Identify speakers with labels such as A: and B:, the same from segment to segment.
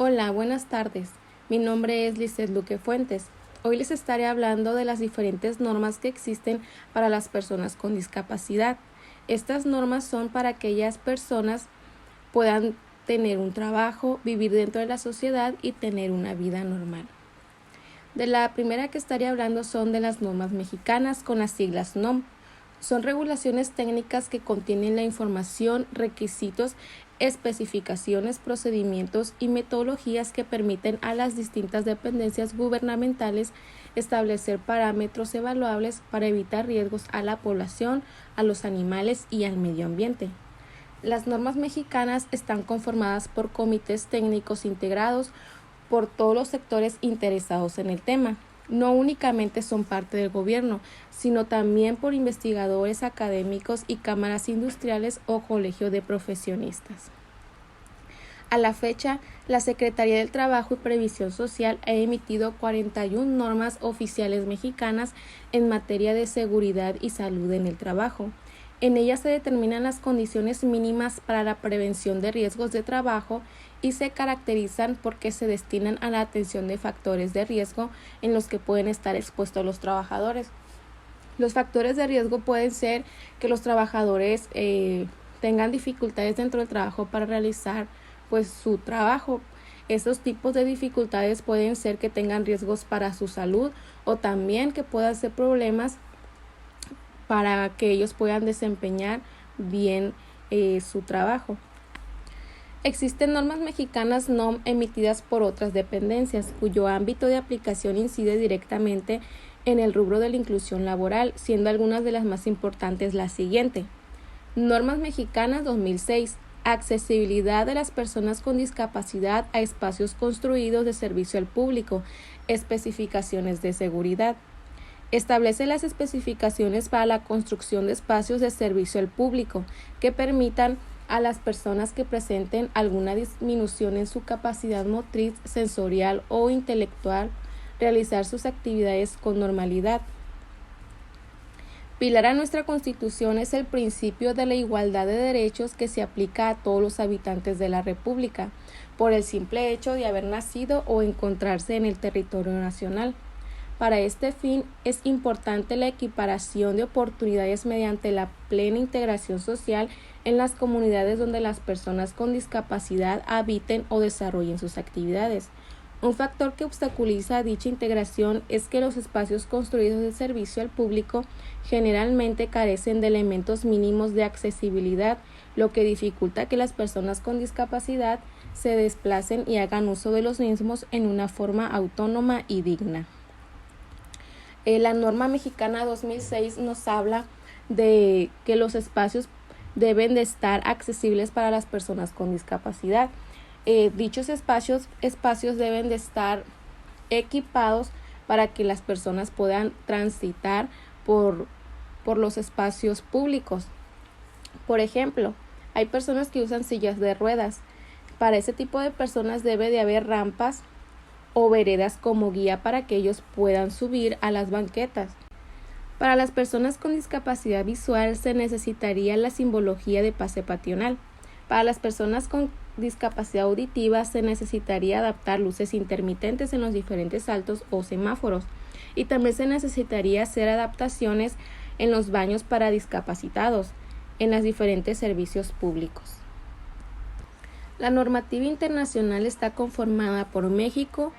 A: Hola, buenas tardes. Mi nombre es Lizeth Luque Fuentes. Hoy les estaré hablando de las diferentes normas que existen para las personas con discapacidad. Estas normas son para que aquellas personas puedan tener un trabajo, vivir dentro de la sociedad y tener una vida normal. De la primera que estaré hablando son de las normas mexicanas con las siglas NOM. Son regulaciones técnicas que contienen la información, requisitos, especificaciones, procedimientos y metodologías que permiten a las distintas dependencias gubernamentales establecer parámetros evaluables para evitar riesgos a la población, a los animales y al medio ambiente. Las normas mexicanas están conformadas por comités técnicos integrados por todos los sectores interesados en el tema. No únicamente son parte del gobierno, sino también por investigadores académicos y cámaras industriales o colegio de profesionistas. A la fecha, la Secretaría del Trabajo y Previsión Social ha emitido 41 normas oficiales mexicanas en materia de seguridad y salud en el trabajo. En ellas se determinan las condiciones mínimas para la prevención de riesgos de trabajo y se caracterizan porque se destinan a la atención de factores de riesgo en los que pueden estar expuestos los trabajadores. Los factores de riesgo pueden ser que los trabajadores tengan dificultades dentro del trabajo para realizar su trabajo. Esos tipos de dificultades pueden ser que tengan riesgos para su salud o también que puedan ser problemas para que ellos puedan desempeñar bien su trabajo. Existen normas mexicanas NOM emitidas por otras dependencias, cuyo ámbito de aplicación incide directamente en el rubro de la inclusión laboral, siendo algunas de las más importantes la siguiente. Normas mexicanas 2006. Accesibilidad de las personas con discapacidad a espacios construidos de servicio al público. Especificaciones de seguridad. Establece las especificaciones para la construcción de espacios de servicio al público que permitan a las personas que presenten alguna disminución en su capacidad motriz, sensorial o intelectual realizar sus actividades con normalidad. Pilar a nuestra Constitución es el principio de la igualdad de derechos que se aplica a todos los habitantes de la República, por el simple hecho de haber nacido o encontrarse en el territorio nacional. Para este fin, es importante la equiparación de oportunidades mediante la plena integración social en las comunidades donde las personas con discapacidad habiten o desarrollen sus actividades. Un factor que obstaculiza dicha integración es que los espacios construidos de servicio al público generalmente carecen de elementos mínimos de accesibilidad, lo que dificulta que las personas con discapacidad se desplacen y hagan uso de los mismos en una forma autónoma y digna. La norma mexicana 2006 nos habla de que los espacios deben de estar accesibles para las personas con discapacidad. Dichos espacios deben de estar equipados para que las personas puedan transitar por los espacios públicos. Por ejemplo, hay personas que usan sillas de ruedas. Para ese tipo de personas debe de haber rampas o veredas como guía para que ellos puedan subir a las banquetas. Para las personas con discapacidad visual se necesitaría la simbología de pase peatonal. Para las personas con discapacidad auditiva se necesitaría adaptar luces intermitentes en los diferentes altos o semáforos, y también se necesitaría hacer adaptaciones en los baños para discapacitados en los diferentes servicios públicos. La normativa internacional está conformada por México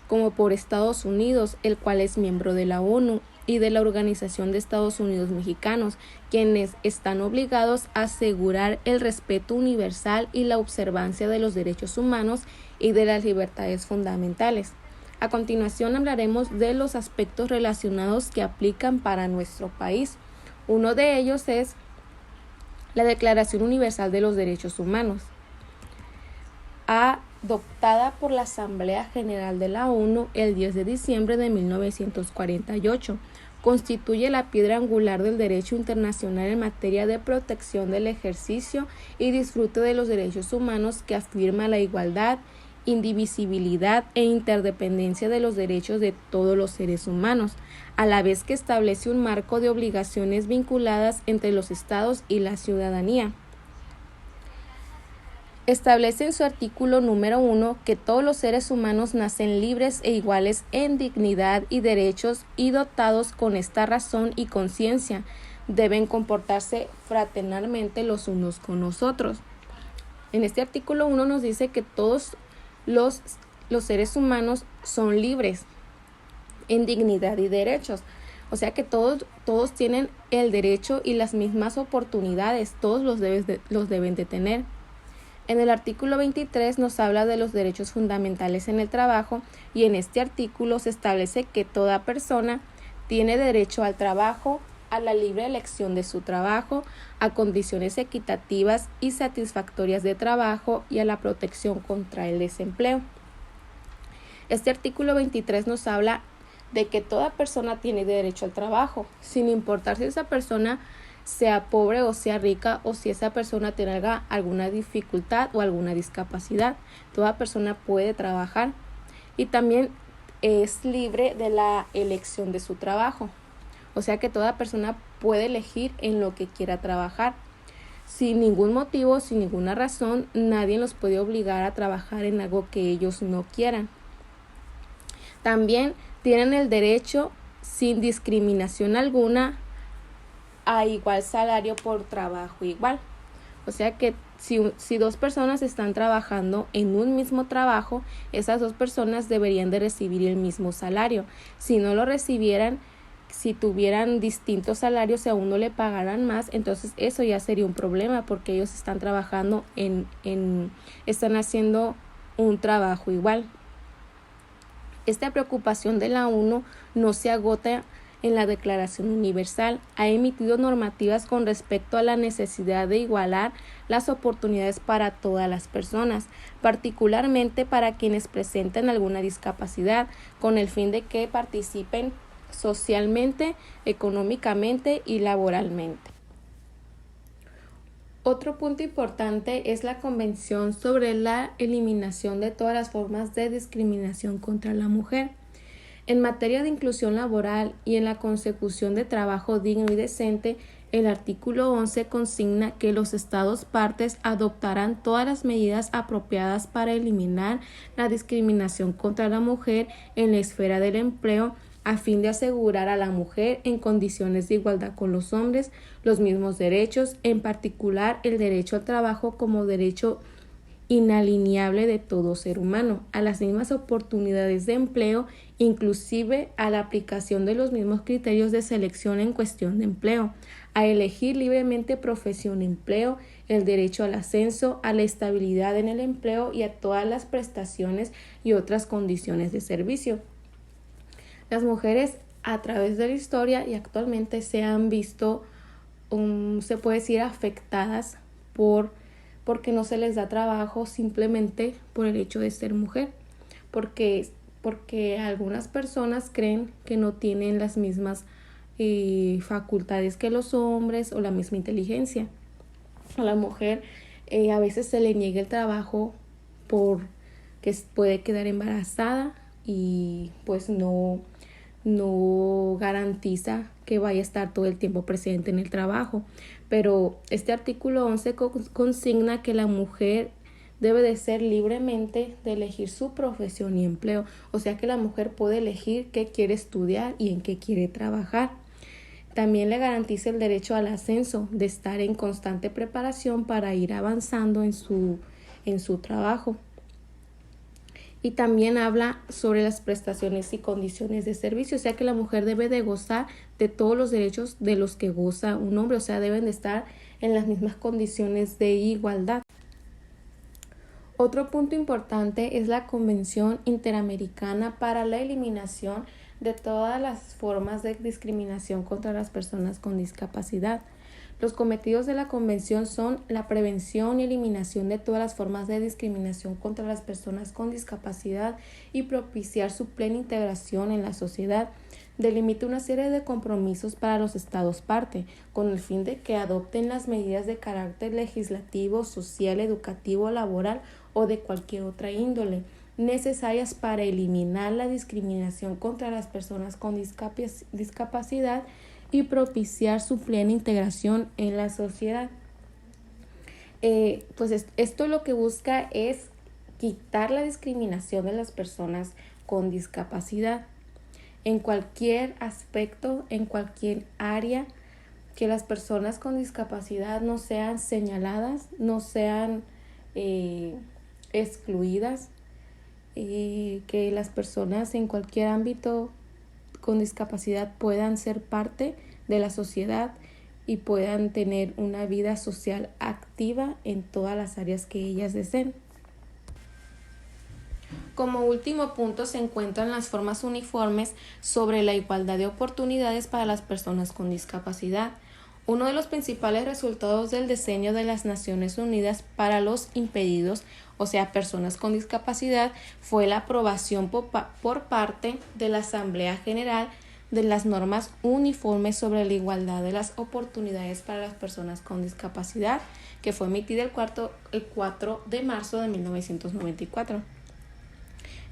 A: como por Estados Unidos, el cual es miembro de la ONU y de la Organización de Estados Unidos Mexicanos, quienes están obligados a asegurar el respeto universal y la observancia de los derechos humanos y de las libertades fundamentales. A continuación hablaremos de los aspectos relacionados que aplican para nuestro país. Uno de ellos es la Declaración Universal de los Derechos Humanos, adoptada por la Asamblea General de la ONU el 10 de diciembre de 1948. Constituye la piedra angular del derecho internacional en materia de protección del ejercicio y disfrute de los derechos humanos, que afirma la igualdad, indivisibilidad e interdependencia de los derechos de todos los seres humanos, a la vez que establece un marco de obligaciones vinculadas entre los estados y la ciudadanía. establece en su artículo número 1 que todos los seres humanos nacen libres e iguales en dignidad y derechos y dotados con esta razón y conciencia. Deben comportarse fraternalmente los unos con los otros. En este artículo 1 nos dice que todos los seres humanos son libres en dignidad y derechos. O sea que todos tienen el derecho y las mismas oportunidades, todos los deben de tener. En el artículo 23 nos habla de los derechos fundamentales en el trabajo y en este artículo se establece que toda persona tiene derecho al trabajo, a la libre elección de su trabajo, a condiciones equitativas y satisfactorias de trabajo y a la protección contra el desempleo. Este artículo 23 nos habla de que toda persona tiene derecho al trabajo, sin importar si esa persona sea pobre o sea rica o si esa persona tenga alguna dificultad o alguna discapacidad. Toda persona puede trabajar y también es libre de la elección de su trabajo. O sea que toda persona puede elegir en lo que quiera trabajar. Sin ningún motivo, sin ninguna razón, nadie los puede obligar a trabajar en algo que ellos no quieran. También tienen el derecho, sin discriminación alguna, a igual salario por trabajo igual. O sea que si dos personas están trabajando en un mismo trabajo, esas dos personas deberían de recibir el mismo salario. Si no lo recibieran, si tuvieran distintos salarios y a uno le pagaran más, entonces eso ya sería un problema porque ellos están trabajando están haciendo un trabajo igual. Esta preocupación de la ONU no se agota en la Declaración Universal. Ha emitido normativas con respecto a la necesidad de igualar las oportunidades para todas las personas, particularmente para quienes presentan alguna discapacidad, con el fin de que participen socialmente, económicamente y laboralmente. Otro punto importante es la Convención sobre la eliminación de todas las formas de discriminación contra la mujer. En materia de inclusión laboral y en la consecución de trabajo digno y decente, el artículo 11 consigna que los Estados partes adoptarán todas las medidas apropiadas para eliminar la discriminación contra la mujer en la esfera del empleo a fin de asegurar a la mujer en condiciones de igualdad con los hombres los mismos derechos, en particular el derecho al trabajo como derecho inalienable de todo ser humano, a las mismas oportunidades de empleo, inclusive a la aplicación de los mismos criterios de selección en cuestión de empleo, a elegir libremente profesión y empleo, el derecho al ascenso, a la estabilidad en el empleo y a todas las prestaciones y otras condiciones de servicio. Las mujeres a través de la historia y actualmente se han visto, se puede decir, afectadas porque no se les da trabajo simplemente por el hecho de ser mujer, porque algunas personas creen que no tienen las mismas facultades que los hombres o la misma inteligencia. A la mujer a veces se le niega el trabajo porque puede quedar embarazada y pues no garantiza que vaya a estar todo el tiempo presente en el trabajo. Pero este artículo 11 consigna que la mujer debe de ser libremente de elegir su profesión y empleo. O sea que la mujer puede elegir qué quiere estudiar y en qué quiere trabajar. También le garantiza el derecho al ascenso, de estar en constante preparación para ir avanzando en su trabajo. Y también habla sobre las prestaciones y condiciones de servicio, o sea que la mujer debe de gozar de todos los derechos de los que goza un hombre, o sea, deben de estar en las mismas condiciones de igualdad. Otro punto importante es la Convención Interamericana para la Eliminación de todas las formas de discriminación contra las personas con discapacidad. Los cometidos de la Convención son la prevención y eliminación de todas las formas de discriminación contra las personas con discapacidad y propiciar su plena integración en la sociedad. Delimita una serie de compromisos para los Estados parte, con el fin de que adopten las medidas de carácter legislativo, social, educativo, laboral o de cualquier otra índole necesarias para eliminar la discriminación contra las personas con discapacidad y propiciar su plena integración en la sociedad. Esto lo que busca es quitar la discriminación de las personas con discapacidad en cualquier aspecto, en cualquier área, que las personas con discapacidad no sean señaladas, no sean excluidas, que las personas en cualquier ámbito con discapacidad puedan ser parte de la sociedad y puedan tener una vida social activa en todas las áreas que ellas deseen. Como último punto se encuentran las formas uniformes sobre la igualdad de oportunidades para las personas con discapacidad. Uno de los principales resultados del diseño de las Naciones Unidas para los impedidos, o sea, personas con discapacidad, fue la aprobación por parte de la Asamblea General de las normas uniformes sobre la igualdad de las oportunidades para las personas con discapacidad, que fue emitida el 4 de marzo de 1994.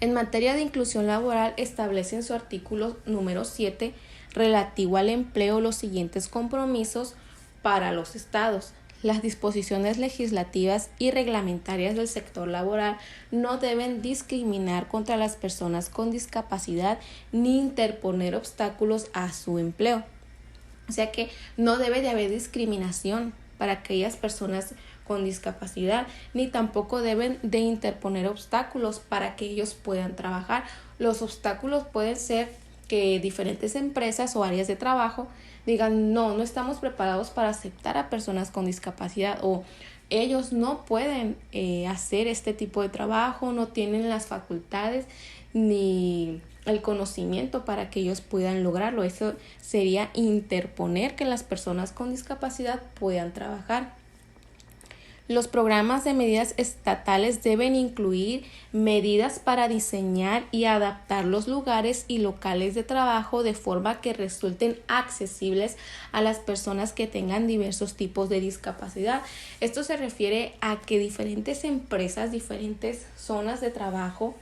A: En materia de inclusión laboral, establece en su artículo número 7 relativo al empleo los siguientes compromisos para los estados. Las disposiciones legislativas y reglamentarias del sector laboral no deben discriminar contra las personas con discapacidad ni interponer obstáculos a su empleo. O sea que no debe de haber discriminación para aquellas personas con discapacidad, ni tampoco deben de interponer obstáculos para que ellos puedan trabajar. Los obstáculos pueden ser que diferentes empresas o áreas de trabajo digan no estamos preparados para aceptar a personas con discapacidad, o ellos no pueden hacer este tipo de trabajo, no tienen las facultades ni el conocimiento para que ellos puedan lograrlo. Eso sería interponer que las personas con discapacidad puedan trabajar. Los programas de medidas estatales deben incluir medidas para diseñar y adaptar los lugares y locales de trabajo de forma que resulten accesibles a las personas que tengan diversos tipos de discapacidad. Esto se refiere a que diferentes empresas, diferentes zonas de trabajo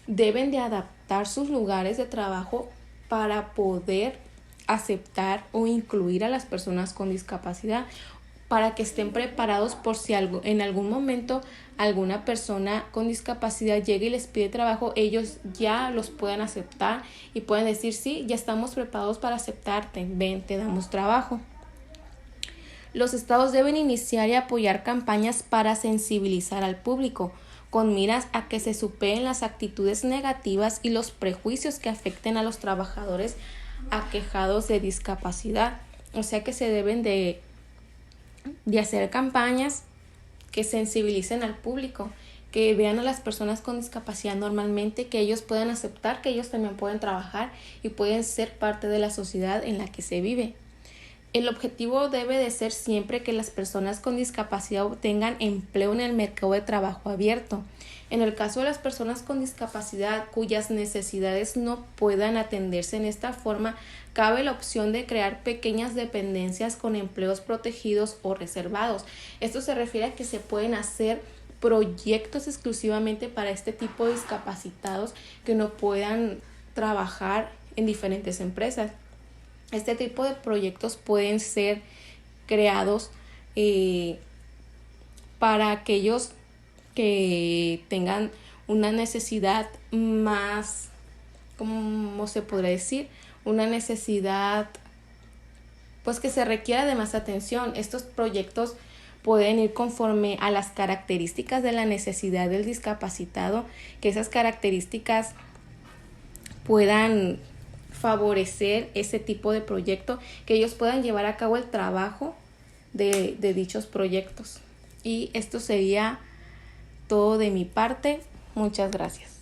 A: deben de adaptar sus lugares de trabajo para poder aceptar o incluir a las personas con discapacidad, para que estén preparados por si en algún momento alguna persona con discapacidad llega y les pide trabajo, ellos ya los puedan aceptar y pueden decir sí, ya estamos preparados para aceptarte, ven, te damos trabajo. Los estados deben iniciar y apoyar campañas para sensibilizar al público, con miras a que se superen las actitudes negativas y los prejuicios que afecten a los trabajadores aquejados de discapacidad. O sea que se deben de hacer campañas que sensibilicen al público, que vean a las personas con discapacidad normalmente, que ellos puedan aceptar que ellos también pueden trabajar y pueden ser parte de la sociedad en la que se vive. El objetivo debe de ser siempre que las personas con discapacidad obtengan empleo en el mercado de trabajo abierto. En el caso de las personas con discapacidad cuyas necesidades no puedan atenderse en esta forma, cabe la opción de crear pequeñas dependencias con empleos protegidos o reservados. Esto se refiere a que se pueden hacer proyectos exclusivamente para este tipo de discapacitados que no puedan trabajar en diferentes empresas. Este tipo de proyectos pueden ser creados para aquellos que tengan una necesidad más, ¿cómo se podría decir? Una necesidad pues que se requiera de más atención. Estos proyectos pueden ir conforme a las características de la necesidad del discapacitado, que esas características puedan favorecer ese tipo de proyecto, que ellos puedan llevar a cabo el trabajo de dichos proyectos. Y esto sería todo de mi parte. Muchas gracias.